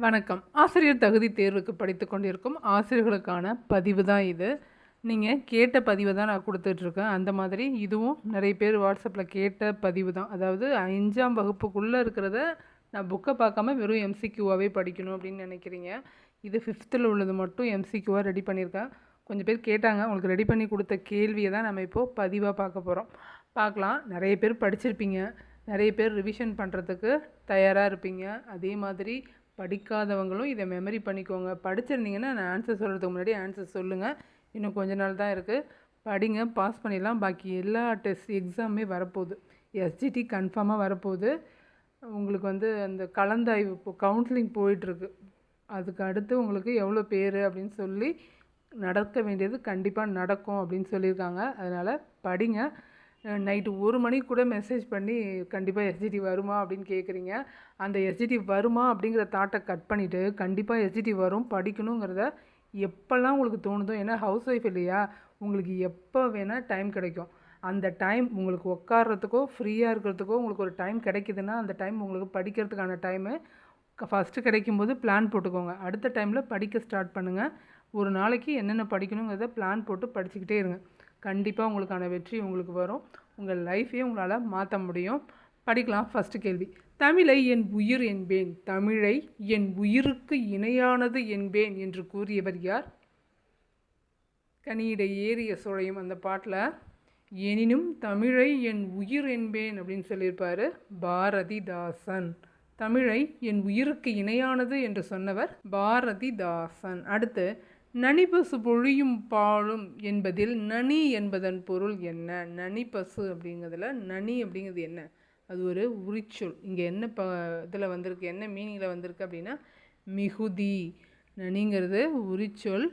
வணக்கம். ஆசிரியர் தகுதி தேர்வுக்கு படித்துக் கொண்டிருக்கும் ஆசிரியர்களுக்கான பதிவு தான் இது. நீங்கள் கேட்ட பதிவை தான் நான் கொடுத்துட்ருக்கேன். அந்த மாதிரி இதுவும் நிறைய பேர் வாட்ஸ்அப்பில் கேட்ட பதிவு தான். அதாவது 5ஆம் வகுப்புக்குள்ளே இருக்கிறத நான் புக்கை பார்க்காம வெறும் எம்சிக்யூவாகவே படிக்கணும் அப்படின்னு நினைக்கிறீங்க. இது 5th உள்ளது மட்டும் எம்சிக்யூவாக ரெடி பண்ணியிருக்கேன். கொஞ்சம் பேர் கேட்டாங்க. உங்களுக்கு ரெடி பண்ணி கொடுத்த கேள்வியை தான் நம்ம இப்போது பதிவாக பார்க்க போகிறோம். பார்க்கலாம். நிறைய பேர் படிச்சிருப்பீங்க. நிறைய பேர் ரிவிஷன் பண்ணுறதுக்கு தயாராக இருப்பீங்க. அதே மாதிரி படிக்காதவங்களும் இதை மெமரி பண்ணிக்கோங்க. படிச்சிருந்தீங்கன்னா நான் ஆன்சர் சொல்கிறதுக்கு முன்னாடி ஆன்சர் சொல்லுங்கள். இன்னும் கொஞ்ச நாள் தான் இருக்குது. படிங்க, பாஸ் பண்ணிடலாம். பாக்கி எல்லா டெஸ்ட் எக்ஸாமே வரப்போகுது. எஸ்ஜிடி கன்ஃபார்மாக வரப்போகுது. உங்களுக்கு அந்த கலந்தாய்வு இப்போ கவுன்சிலிங் போயிட்டுருக்கு. அதுக்கு அடுத்து உங்களுக்கு எவ்வளோ பேர் அப்படின்னு சொல்லி நடக்க வேண்டியது கண்டிப்பாக நடக்கும் அப்படின்னு சொல்லியிருக்காங்க. அதனால் படிங்க. நைட்டு 1 மணிக்கு கூட மெசேஜ் பண்ணி கண்டிப்பாக எஸ்ஜிடி வருமா அப்படின்னு கேட்குறீங்க. அந்த எஸ்ஜிடி வருமா அப்படிங்கிற தாட்டை கட் பண்ணிவிட்டு கண்டிப்பாக எஸ்ஜிடி வரும், படிக்கணுங்கிறத எப்போல்லாம் உங்களுக்கு தோணுதோ, ஏன்னா ஹவுஸ் ஒய்ஃப் இல்லையா, உங்களுக்கு எப்போ வேணால் டைம் கிடைக்கும். அந்த டைம் உங்களுக்கு உட்கார்றதுக்கோ ஃப்ரீயாக இருக்கிறதுக்கோ உங்களுக்கு ஒரு டைம் கிடைக்குதுன்னா அந்த டைம் உங்களுக்கு படிக்கிறதுக்கான டைமு ஃபஸ்ட்டு கிடைக்கும்போது பிளான் போட்டுக்கோங்க. அடுத்த டைமில் படிக்க ஸ்டார்ட் பண்ணுங்கள். ஒரு நாளைக்கு என்னென்ன படிக்கணுங்கிறத பிளான் போட்டு படிச்சுக்கிட்டே இருங்க. கண்டிப்பாக உங்களுக்கான வெற்றி உங்களுக்கு வரும். உங்கள் லைஃப்பையே உங்களால் மாற்ற முடியும். படிக்கலாம். ஃபஸ்ட்டு கேள்வி. தமிழை என் உயிர் என்பேன், தமிழை என் உயிருக்கு இணையானது என்பேன் என்று கூறியவர் யார்? கனியிட ஏறிய சுழையும் அந்த பாட்டில் எனினும் தமிழை என் உயிர் என்பேன் அப்படின்னு சொல்லியிருப்பார் பாரதிதாசன். தமிழை என் உயிருக்கு இணையானது என்று சொன்னவர் பாரதிதாசன். அடுத்து, நனிபசு பொழியும் பாலும் என்பதில் நனி என்பதன் பொருள் என்ன? நனிபசு அப்படிங்கிறதுல நனி அப்படிங்கிறது என்ன? அது ஒரு உரிச்சொல். இங்கே என்ன இதில் வந்திருக்கு, என்ன மீனிங்கில் வந்திருக்கு அப்படின்னா மிகுதி. நனிங்கிறது உரிச்சொல்,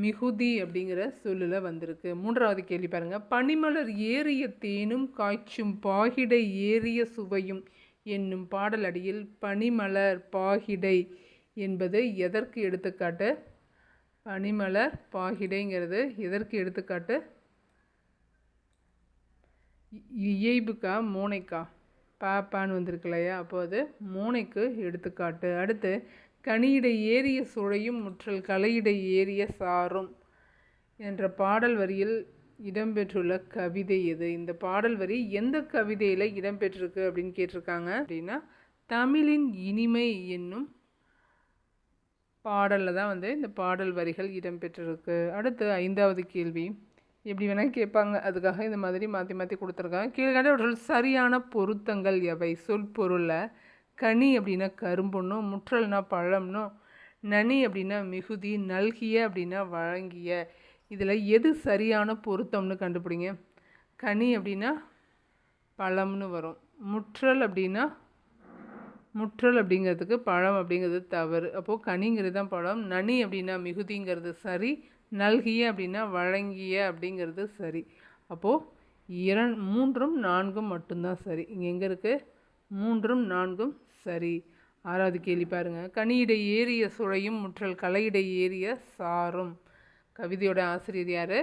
மிகுதி அப்படிங்கிற சொல்லில் வந்திருக்கு. 3வது கேள்வி பாருங்கள். பனிமலர் ஏறிய தேனும் காய்ச்சும் பாகிடை ஏறிய சுவையும் என்னும் பாடல் அடியில் பனிமலர் பாகிடை என்பது எதற்கு எடுத்துக்காட்டு? பனிமலர் பாகிடைங்கிறது எதற்கு எடுத்துக்காட்டு? இயைபுக்கா மோனைக்கா? பாப்பான்னு வந்திருக்கு இல்லையா, அப்போ அது மோனைக்கு எடுத்துக்காட்டு. அடுத்து, கனியிடை ஏறிய சுழையும் முற்றல் கலையிடை ஏறிய சாரும் என்ற பாடல் வரியில் இடம்பெற்றுள்ள கவிதை எது? இந்த பாடல் வரி எந்த கவிதையில் இடம்பெற்றிருக்கு அப்படின்னு கேட்டிருக்காங்க. அப்படின்னா தமிழின் இனிமை என்னும் பாடலில் தான் இந்த பாடல் வரிகள் இடம்பெற்றிருக்கு. அடுத்து 5வது கேள்வி. எப்படி வேணால் கேட்பாங்க, அதுக்காக இந்த மாதிரி மாற்றி மாற்றி கொடுத்துருக்காங்க. கீழ்கண்டவற்றில் சரியான பொருத்தங்கள் எவை? சொற்பொருளில் கனி அப்படின்னா கரும்புன்னும், முற்றல்னா பழம்னும், நனி அப்படின்னா மிகுதி, நல்கிய அப்படின்னா வழங்கிய. இதில் எது சரியான பொருத்தம்னு கண்டுபிடிங்க. கனி அப்படின்னா பழம்னு வரும். முற்றல் அப்படிங்கிறதுக்கு பழம் அப்படிங்கிறது தவறு. அப்போது கனிங்கிறது தான் பழம். நனி அப்படின்னா மிகுதிங்கிறது சரி. நல்கிய அப்படின்னா வழங்கிய அப்படிங்கிறது சரி. அப்போது 3ம் 4ம் மட்டும்தான் சரி. இங்கே எங்கே இருக்குது? 3ம் 4ம் சரி. 6வது கேள்வி பாருங்கள். கனியிடை ஏறிய சுழையும் முற்றல் கலையிடை ஏறிய சாரும். கவிதையோட ஆசிரியர் யார்?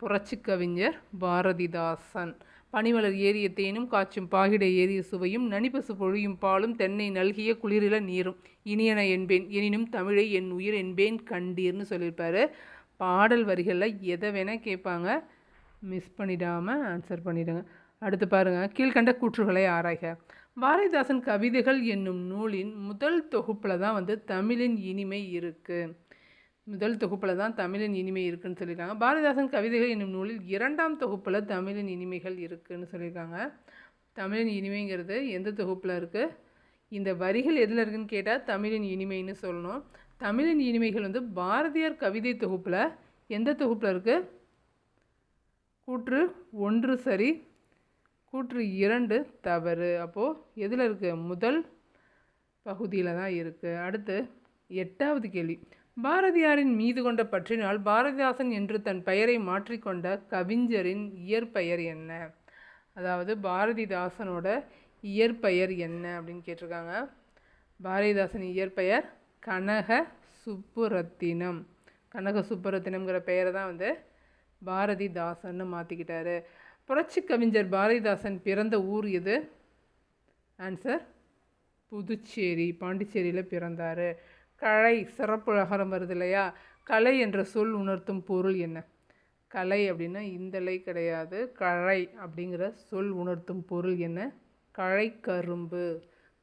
புரட்சி கவிஞர் பாரதிதாசன். பனிமலர் ஏறிய தேனும் காய்ச்சும் பாகிடை ஏறிய சுவையும் நனிபசு பொழியும் பாலும் தென்னை நல்கிய குளிரில நீரும் இனியன என்பேன், எனினும் தமிழை என் உயிர் என்பேன் கண்டீர்னு சொல்லியிருப்பாரு. பாடல் வரிகளில் எதை வேணால் கேட்பாங்க, மிஸ் பண்ணிடாமல் ஆன்சர் பண்ணிவிடுங்க. அடுத்து பாருங்கள். கீழ்கண்ட கூற்றுகளை ஆராய்க. பாரதிதாசன் கவிதைகள் என்னும் நூலின் முதல் தொகுப்பில் தான் தமிழின் இனிமை இருக்குது. முதல் தொகுப்பில் தான் தமிழின் இனிமை இருக்குதுன்னு சொல்லியிருக்காங்க. பாரதிதாசன் கவிதைகள் என்னும் நூலில் 2ஆம் தொகுப்பில் தமிழின் இனிமைகள் இருக்குதுன்னு சொல்லியிருக்காங்க. தமிழின் இனிமைங்கிறது எந்த தொகுப்பில் இருக்குது? இந்த வரிகள் எதில் இருக்குதுன்னு கேட்டால் தமிழின் இனிமைன்னு சொல்லணும். தமிழின் இனிமைகள் பாரதியார் கவிதை தொகுப்பில் எந்த தொகுப்பில் இருக்குது? கூற்று 1 சரி, கூற்று 2 தவறு. அப்போது எதில் இருக்குது? முதல் பகுதியில் தான் இருக்குது. அடுத்து 8வது கேள்வி. பாரதியாரின் மீது கொண்ட பற்றினால் பாரதிதாசன் என்று தன் பெயரை மாற்றிக்கொண்ட கவிஞரின் இயற்பெயர் என்ன? அதாவது பாரதிதாசனோட இயற்பெயர் என்ன அப்படின்னு கேட்டிருக்காங்க. பாரதிதாசன் இயற்பெயர் கனக சுப்புரத்தினம். கனக சுப்புரத்தினம்ங்கிற பெயரை தான் பாரதிதாசன்னு மாற்றிக்கிட்டாரு. புரட்சி கவிஞர் பாரதிதாசன் பிறந்த ஊர் எது? ஆன்சர் புதுச்சேரி, பாண்டிச்சேரியில் பிறந்தார். கலை சிறப்பு அகரம் வருது இல்லையா? கலை என்ற சொல் உணர்த்தும் பொருள் என்ன? கலை அப்படின்னா இந்தலை கிடையாது. கலை அப்படிங்கிற சொல் உணர்த்தும் பொருள் என்ன? கழைக்கரும்பு.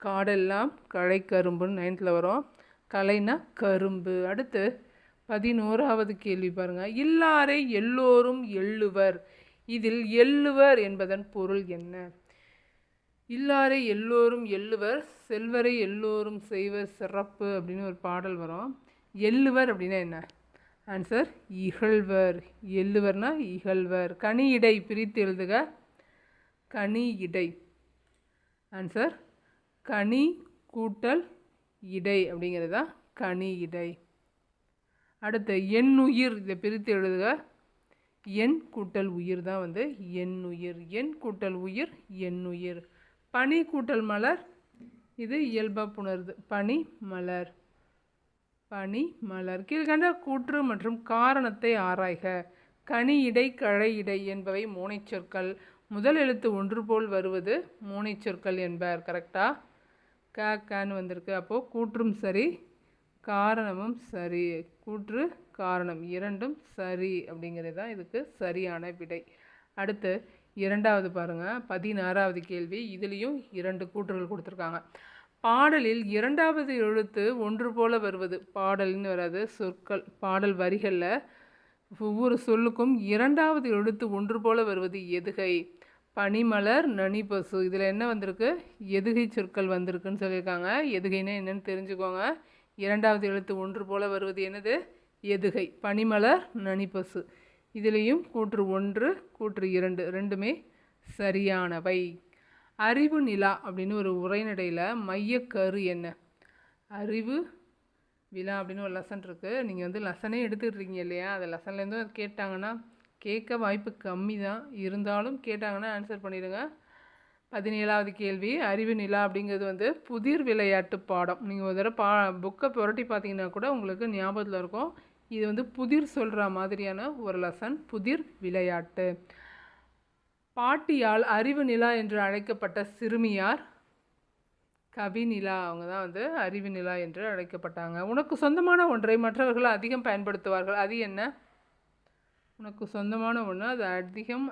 காடெல்லாம் கழைக்கரும்புன்னு 9th வரும். கலைனா கரும்பு. அடுத்து 11வது கேள்வி பாருங்கள். இல்லாரை எல்லோரும் எள்ளுவர். இதில் எள்ளுவர் என்பதன் பொருள் என்ன? இல்லாரை எல்லோரும் எள்ளுவர், செல்வரை எல்லோரும் செய்வர் சிறப்பு அப்படின்னு ஒரு பாடல் வரும். எள்ளுவர் அப்படின்னா என்ன? ஆன்சர் இகழ்வர். எள்ளுவர்னா இகழ்வர். கனி இடை பிரித்து எழுதுக. கனி இடை. ஆன்சர் கனி கூட்டல் இடை அப்படிங்கிறது தான் கனி இடை. அடுத்து எண்ணுயிர், இதை பிரித்து எழுதுக. எண் கூட்டல் உயிர் தான் வந்து எண்ணுயிர். எண் கூட்டல் உயிர் எண்ணுயிர். பனி கூட்டல் மலர், இது இயல்பா புணருது. பனி மலர். பனி மலர். கீழ்கண்ட கூற்று மற்றும் காரணத்தை ஆராய்க. கனி இடை கழை இடை என்பவை மோனைச்சொற்கள். முதல் எழுத்து ஒன்று போல் வருவது மோனைச்சொற்கள் என்பர். கரெக்டா? கன்னு வந்திருக்கு. அப்போது கூற்றும் சரி, காரணமும் சரி. கூற்று காரணம் இரண்டும் சரி அப்படிங்கிறது தான் இதுக்கு சரியான விடை. அடுத்து 2வது பாருங்கள். 16வது கேள்வி. இதுலேயும் 2 கூற்றுகள் கொடுத்துருக்காங்க. பாடலில் 2வது எழுத்து ஒன்று போல வருவது. பாடல்னு வராது, சொற்கள். பாடல் வரிகளில் ஒவ்வொரு சொல்லுக்கும் 2வது எழுத்து ஒன்று போல வருவது எதுகை? பனிமலர், நனிபசு. இதில் என்ன வந்திருக்கு? எதுகை சொற்கள் வந்திருக்குன்னு சொல்லியிருக்காங்க. எதுகைன்னா என்னென்னு தெரிஞ்சுக்கோங்க. 2வது எழுத்து ஒன்று போல வருவது என்னது? எதுகை. பனிமலர், நனிபசு. இதுலேயும் கூற்று 1, கூற்று 2 ரெண்டுமே சரியானவை. அறிவு நிலா அப்படின்னு ஒரு உரைநடையில் மையக்கரு என்ன? அறிவு விழா அப்படின்னு ஒரு லெசன் இருக்குது. நீங்கள் வந்து லெசனே எடுத்துக்கிட்ருக்கீங்க இல்லையா? அந்த லெசன்லேருந்தும் கேட்டாங்கன்னா, கேட்க வாய்ப்பு கம்மி தான், இருந்தாலும் கேட்டாங்கன்னா ஆன்சர் பண்ணிடுங்க. 17வது கேள்வி. அறிவு நிலா அப்படிங்கிறது வந்து புதிர் விளையாட்டு பாடம். நீங்கள் ஒரு தடவை புக்கை புரட்டி பார்த்தீங்கன்னா கூட உங்களுக்கு ஞாபகத்தில் இருக்கும். இது வந்து புதிர் சொல்கிற மாதிரியான ஒரு லெசன். புதிர் விளையாட்டு. பாட்டியால் அறிவு நிலா என்று அழைக்கப்பட்ட சிறுமியார்? கவிநிலா. அவங்க தான் வந்து அறிவு நிலா என்று அழைக்கப்பட்டாங்க. உனக்கு சொந்தமான ஒன்றை மற்றவர்கள் அதிகம் பயன்படுத்துவார்கள். அது என்ன? உனக்கு சொந்தமான ஒன்று, அது அதிகம்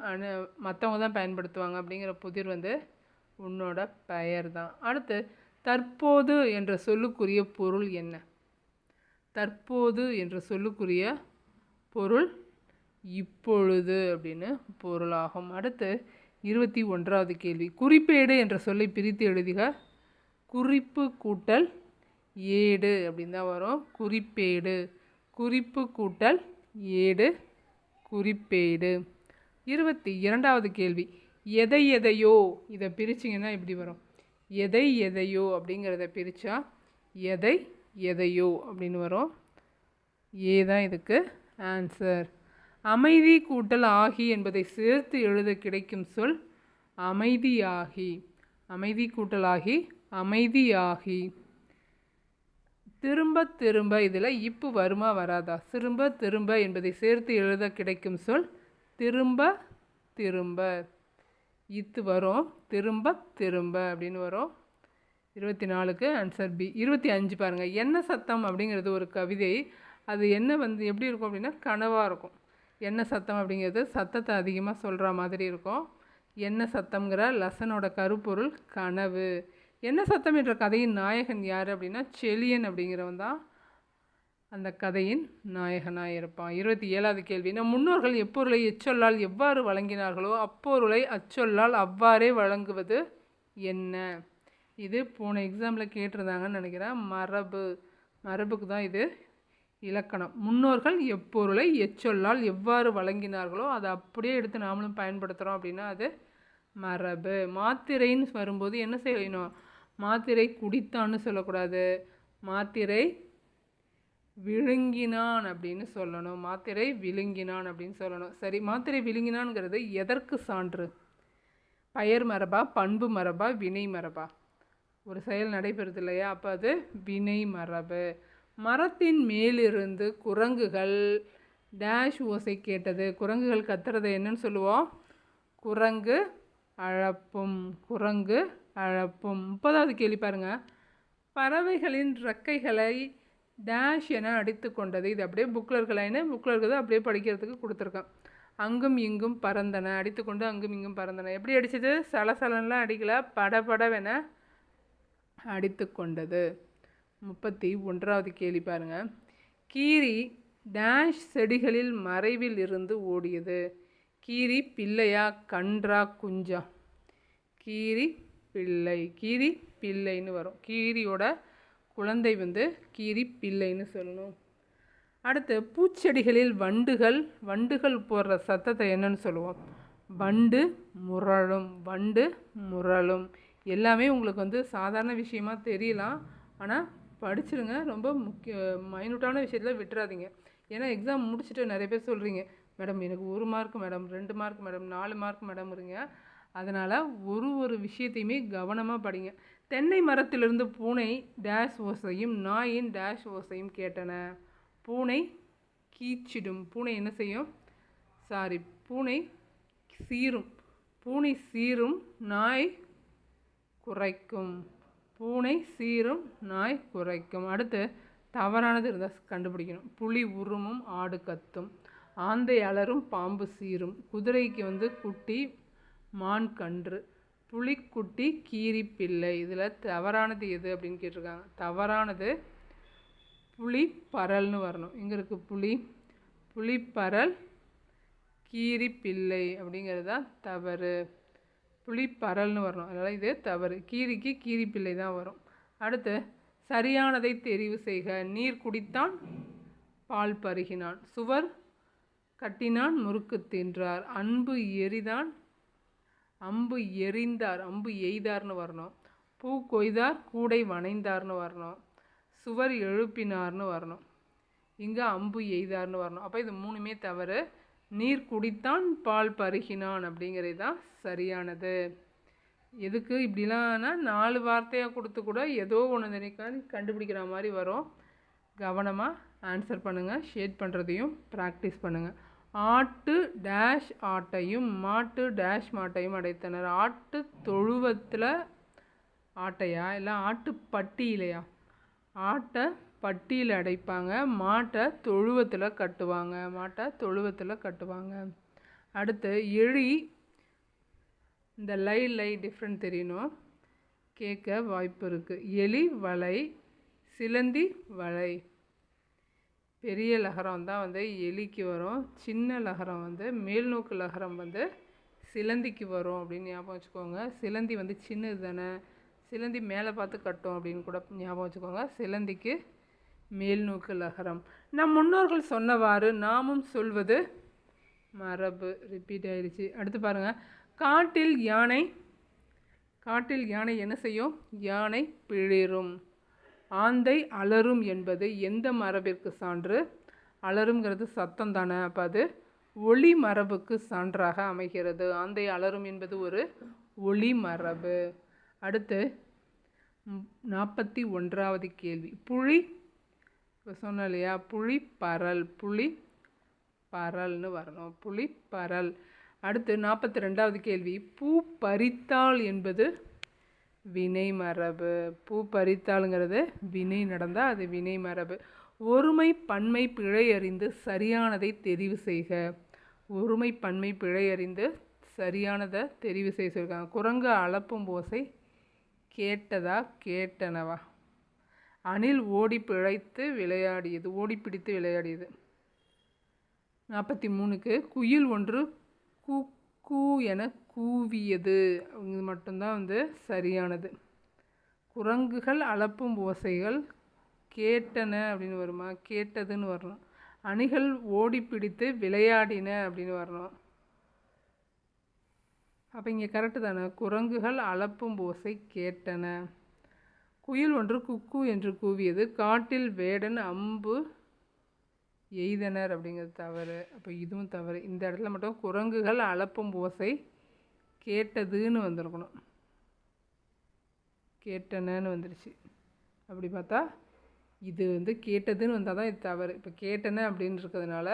மற்றவங்க தான் பயன்படுத்துவாங்க அப்படிங்கிற புதிர் வந்து உன்னோட பெயர் தான். அடுத்து தற்போது என்ற சொல்லுக்குரிய பொருள் என்ன? தற்போது என்ற சொல்லுக்குரிய பொருள் இப்பொழுது அப்படின்னு பொருளாகும். அடுத்து 21வது கேள்வி. குறிப்பேடு என்ற சொல்லை பிரித்து எழுதுக. குறிப்பு கூட்டல் ஏடு அப்படின்னு தான் வரும். குறிப்பேடு. குறிப்பு கூட்டல் ஏடு குறிப்பேடு. 22வது கேள்வி. எதை எதையோ, இதை பிரிச்சிங்கன்னா இப்படி வரும். எதை எதையோ அப்படிங்கிறத பிரித்தா எதை எதையோ அப்படின்னு வரும். ஏ தான் இதுக்கு ஆன்சர். அமைதி கூட்டல் ஆகி என்பதை சேர்த்து எழுத கிடைக்கும் சொல் அமைதியாகி. அமைதி கூட்டல் ஆகி அமைதியாகி. திரும்ப திரும்ப, இதில் இப்பு வருமா வராதா? திரும்ப திரும்ப என்பதை சேர்த்து எழுத கிடைக்கும் சொல் திரும்ப திரும்ப. இத்து வரும். திரும்ப திரும்ப அப்படின்னு வரும். 24க்கு ஆன்சர் பி. 25 பாருங்கள். என்ன சத்தம் அப்படிங்கிறது ஒரு கவிதை. அது என்ன வந்து எப்படி இருக்கும் அப்படின்னா கனவாக இருக்கும். என்ன சத்தம் அப்படிங்கிறது சத்தத்தை அதிகமாக சொல்கிற மாதிரி இருக்கும். என்ன சத்தம்ங்கிற லெசனோட கருப்பொருள் கனவு. என்ன சத்தம் என்ற கதையின் நாயகன் யார் அப்படின்னா செழியன் அப்படிங்கிறவன் தான் அந்த கதையின் நாயகனாக இருப்பான். 27வது கேள்வி. நம் முன்னோர்கள் எப்பொருளை எச்சொல்லால் எவ்வாறு வழங்கினார்களோ அப்பொருளை அச்சொல்லால் அவ்வாறே வழங்குவது என்ன? இது போன எக்ஸாமில் கேட்டிருந்தாங்கன்னு நினைக்கிறேன். மரபுக்கு தான் இது இலக்கணம். முன்னோர்கள் எப்பொருளை எச்சொல்லால் எவ்வாறு வழங்கினார்களோ அதை அப்படியே எடுத்து நாமளும் பயன்படுத்துகிறோம் அப்படின்னா அது மரபு. மாத்திரைன்னு வரும்போது என்ன செய்யணும்? மாத்திரை குடித்தான்னு சொல்லக்கூடாது. மாத்திரை விழுங்கினான் அப்படின்னு சொல்லணும். மாத்திரை விழுங்கினான் அப்படின்னு சொல்லணும். சரி, மாத்திரை விழுங்கினான்ங்கிறது எதற்கு சான்று? பெயர் மரபா, பண்பு மரபா, வினை மரபா? ஒரு செயல் நடைபெறுது இல்லையா? அப்போ அது வினை மரபு. மரத்தின் மேலிருந்து குரங்குகள் டேஷ் ஓசை கேட்டது. குரங்குகள் கத்துறது என்னன்னு சொல்லுவோம்? குரங்கு அழப்பும். குரங்கு அழப்பும். 30வது கேள்வி பாருங்கள். பறவைகளின் இறக்கைகளை டேஷ் என அடித்து கொண்டது. இது அப்படியே புக்கில் இருக்கலான்னு புக்கில் இருக்கிறது அப்படியே படிக்கிறதுக்கு கொடுத்துருக்கான். அங்கும் இங்கும் பறந்தன, அடித்து கொண்டு அங்கும் இங்கும் பறந்தன. எப்படி அடித்தது? சலசலன்லாம் அடிக்கல, படபடவென அடித்து கொண்டது. 31வது கேள்வி பாருங்கள். கீரி டேஷ் செடிகளில் மறைவில் இருந்து ஓடியது. கீரி பிள்ளையா கன்றா குஞ்சா? கீரி பிள்ளை. கீரி பிள்ளைன்னு வரும். கீரியோட குழந்தை வந்து கீரி பிள்ளைன்னு சொல்லணும். அடுத்து பூச்செடிகளில் வண்டுகள் போடுற சத்தத்தை என்னன்னு சொல்லுவோம்? வண்டு முரளும். வண்டு முரளும். எல்லாமே உங்களுக்கு வந்து சாதாரண விஷயமா தெரியலாம், ஆனால் படிச்சிருங்க. ரொம்ப மைனூட்டான விஷயத்தில் விட்டுறாதீங்க. ஏன்னா எக்ஸாம் முடிச்சுட்டு நிறைய பேர் சொல்கிறீங்க, மேடம் எனக்கு 1 mark madam, 2 mark madam, 4 mark மேடம்ங்கிறீங்க. அதனால் ஒரு விஷயத்தையுமே கவனமாக படிங்க. தென்னை மரத்திலிருந்து பூனை டேஷ் ஓசையும் நாயின் டேஷ் ஓசையும் கேட்டன. பூனை கீச்சிடும். பூனை என்ன செய்யும்? பூனை சீரும். பூனை சீரும், நாய் குறைக்கும். பூனை சீரும், நாய் குறைக்கும். அடுத்து தவறானது இருந்தால் கண்டுபிடிக்கணும். புலி உருமும், ஆடு கத்தும். ஆந்தை அலரும், பாம்பு சீரும். குதிரைக்கு வந்து குட்டி, மான் கன்று. புலிக்குட்டி, கீரி பிள்ளை. இதில் தவறானது எது அப்படின்னு கேட்டிருக்காங்க. தவறானது புலி பரல்னு வரணும். இங்கே இருக்குது புலி, புலிப்பரல், கீரி பிள்ளை அப்படிங்கிறது தான் தவறு. புலிப்பரல்னு வரணும். அதனால் இது தவறு. கீரிக்கு கீரி பிள்ளை தான் வரும். அடுத்து சரியானதை தெரிவு செய்க. நீர் குடித்தான், பால் பருகினான். சுவர் கட்டினான், முறுக்கு தின்றார். அம்பு எறிந்தான், அம்பு எறிந்தார். அம்பு எய்தார்னு வரணும். பூ கொய்தார், கூடை வனைந்தார்னு வரணும். சுவர் எழுப்பினார்னு வரணும். இங்கே அம்பு எய்தார்னு வரணும். அப்போ இது 3மே தவறு. நீர் குடித்தான், பால் பருகினான் அப்படிங்கிறது தான் சரியானது. எதுக்கு இப்படிலாம்னா 4 வார்த்தையாக கொடுத்து கூட ஏதோ ஒன்று நினைக்க கண்டுபிடிக்கிற மாதிரி வரும். கவனமாக ஆன்சர் பண்ணுங்கள். ஷேட் பண்ணுறதையும் ப்ராக்டிஸ் பண்ணுங்கள். ஆட்டு டேஷ் ஆட்டையும் மாட்டு டேஷ் மாட்டையும் அடைத்தனர். ஆட்டு தொழுவத்தில் ஆட்டையா இல்லை ஆட்டு பட்டியிலையா? ஆட்டை பட்டியில் அடைப்பாங்க, மாட்டை தொழுவத்தில் கட்டுவாங்க. மாட்டை தொழுவத்தில் கட்டுவாங்க. அடுத்து எலி. இந்த லை டிஃப்ரெண்ட் தெரியணும், கேட்க வாய்ப்பு இருக்குது. எலி வலை, சிலந்தி வலை. பெரிய லகரம் தான் வந்து எலிக்கு வரும். சின்ன லகரம் வந்து மேல்நோக்கு லகரம் வந்து சிலந்திக்கு வரும் அப்படின்னு ஞாபகம் வச்சுக்கோங்க. சிலந்தி வந்து சின்னது தானே, சிலந்தி மேலே பார்த்து கட்டும் அப்படின்னு கூட ஞாபகம் வச்சுக்கோங்க. சிலந்திக்கு மேல்நோக்கு லகரம். நம் முன்னோர்கள் சொன்னவாறு நாமும் சொல்வது மரபு. ரிப்பீட் ஆயிடுச்சு. அடுத்து பாருங்கள். காட்டில் யானை என்ன செய்யும்? யானை பிளிரும். ஆந்தை அலரும் என்பது எந்த மரபிற்கு சான்று? அலருங்கிறது சத்தம் தானே, அப்போ அது ஒளி மரபுக்கு சான்றாக அமைகிறது. ஆந்தை அலரும் என்பது ஒரு ஒளி மரபு. அடுத்து 41வது கேள்வி. புலி, இப்போ சொன்னோம் இல்லையா, புலி பரல். புலி பரல்னு வரணும். புலி பரல். அடுத்து 42வது கேள்வி. பூ பறித்தாள் என்பது வினை மரபு. பூ பறித்தாளுங்கிறது வினை நடந்தால் அது வினை மரபு. ஒருமை பன்மை பிழை அறிந்து சரியானதை தெரிவு செய்க. ஒருமை பன்மை பிழை அறிந்து சரியானதை தெரிவு செய்ய சொல்லியிருக்காங்க. குரங்கு அளப்பும் ஓசை கேட்டதா கேட்டனவா? அணில் ஓடி பிழைத்து விளையாடியது, ஓடி பிடித்து விளையாடியது. 43க்கு குயில் ஒன்று கூ கூ என கூவியது. இது மட்டும்தான் வந்து சரியானது. குரங்குகள் அளப்பும் ஓசைகள் கேட்டன அப்படின்னு வருமா? கேட்டதுன்னு வரணும். அணிகள் ஓடி பிடித்து விளையாடின அப்படின்னு வரணும். அப்போ இங்கே கரெக்டு தானே. குரங்குகள் அளப்பும் ஓசை கேட்டன. குயில் ஒன்று குக்கு என்று கூவியது. காட்டில் வேடன் அம்பு எய்தனர் அப்படிங்கிறது தவறு. அப்போ இதுவும் தவறு. இந்த இடத்துல மட்டும் குரங்குகள் அளப்பும் ஓசை கேட்டதுன்னு வந்திருக்கணும். கேட்டனன்னு வந்துருச்சு. அப்படி பார்த்தா இது வந்து கேட்டதுன்னு வந்தால் தான் இது தவறு. இப்போ கேட்டன அப்படின்னு இருக்கிறதுனால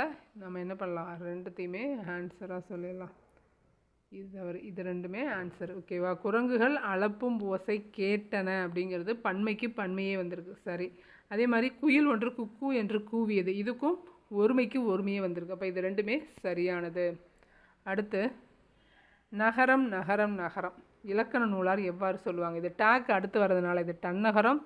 நம்ம என்ன பண்ணலாம்? 2த்தையுமே ஆன்சராக சொல்லிடலாம். இது ரெண்டுமே ஆன்சர். ஓகேவா? குரங்குகள் அளப்பும் ஓசை கேட்டன அப்படிங்கிறது பன்மைக்கு பன்மையே வந்திருக்கு. சரி. அதே மாதிரி குயில் ஒன்று குக்கு என்று கூவியது, இதுக்கும் ஒருமைக்கு ஒருமையே வந்திருக்கு. அப்போ இது ரெண்டுமே சரியானது. அடுத்து நகரம் நகரம் நகரம் இலக்கண நூலார் எவ்வாறு சொல்லுவாங்க? இது டேக் அடுத்து வர்றதுனால இது தன்னகரம்,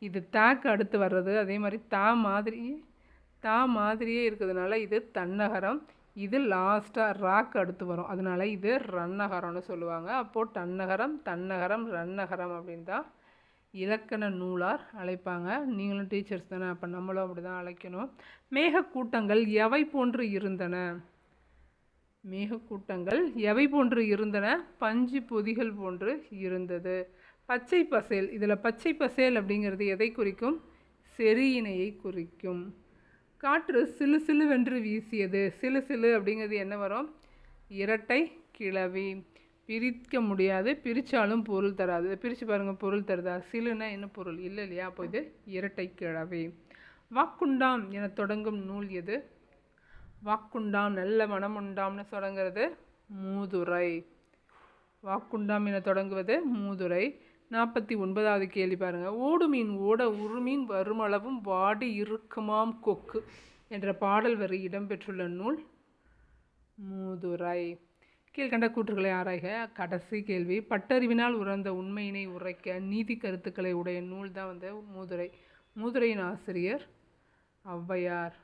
இது டேக் அடுத்து வர்றது. அதே மாதிரி தா மாதிரியே இருக்கிறதுனால இது தன்னகரம். இது லாஸ்ட்டாக ராக் அடுத்து வரும், அதனால இது ரன்னகரம்னு சொல்லுவாங்க. அப்போது தன்னகரம் தன்னகரம் ரன்னகரம் அப்படின்னு தான் இலக்கண நூலார் அழைப்பாங்க. நீங்களும் டீச்சர்ஸ் தானே, அப்போ நம்மளும் அப்படி தான் அழைக்கணும். மேகக்கூட்டங்கள் எவை போன்று இருந்தன? மேகக்கூட்டங்கள் எவை போன்று இருந்தன? பஞ்சு பொதிகள் போன்று இருந்தது. பச்சை பசேல், இதில் பச்சை பசேல் அப்படிங்கிறது எதை குறிக்கும்? செரியினையை குறிக்கும். காற்று சிலு சிலுவென்று வீசியது, சிலு சிலு அப்படிங்கிறது என்ன வரும்? இரட்டை கிளவி. பிரிக்க முடியாது, பிரித்தாலும் பொருள் தராது. பிரித்து பாருங்கள், பொருள் தருதா? சிலுனா என்ன பொருள்? இல்லை இல்லையா? அப்போ இது இரட்டை கிளவி. வாக்குண்டாம் என தொடங்கும் நூல் எது? வாக்குண்டாம் நல்ல மனமுண்டாம்னு தொடங்குறது மூதுரை. வாக்குண்டாம் என தொடங்குவது மூதுரை. 49வது கேள்வி பாருங்கள். ஓடு மீன் ஓட உருமீன் வருமளவும் வாடி இருக்குமாம் கொக்கு என்ற பாடல் வரி இடம்பெற்றுள்ள நூல் மூதுரை. கீழ்கண்ட கூற்றுகளை ஆராய்க. கடைசி கேள்வி. பட்டறிவினால் உணர்ந்த உண்மையினை உரைக்க நீதி கருத்துக்களை உடைய நூல் தான் மூதுரை. மூதுரையின் ஆசிரியர் ஔவையார்.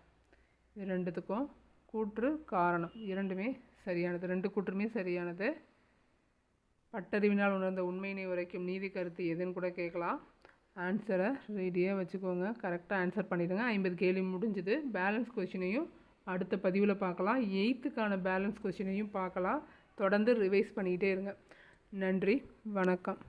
இரண்டுத்துக்கும் கூற்று காரணம் இரண்டுமே சரியானது. ரெண்டு கூற்றுமே சரியானது. பட்டறிவினால் உணர்ந்த உண்மையினை உரைக்கும் நீதி கருத்து எதுன்னு கூட கேட்கலாம். ஆன்சரை ரெடியாக வச்சுக்கோங்க. கரெக்டாக ஆன்சர் பண்ணிவிடுங்க. 50 கேள்வி முடிஞ்சுது. பேலன்ஸ் கொஷினையும் அடுத்த பதிவில் பார்க்கலாம். 8th பேலன்ஸ் கொஷினையும் பார்க்கலாம். தொடர்ந்து ரிவைஸ் பண்ணிக்கிட்டே இருங்க. நன்றி, வணக்கம்.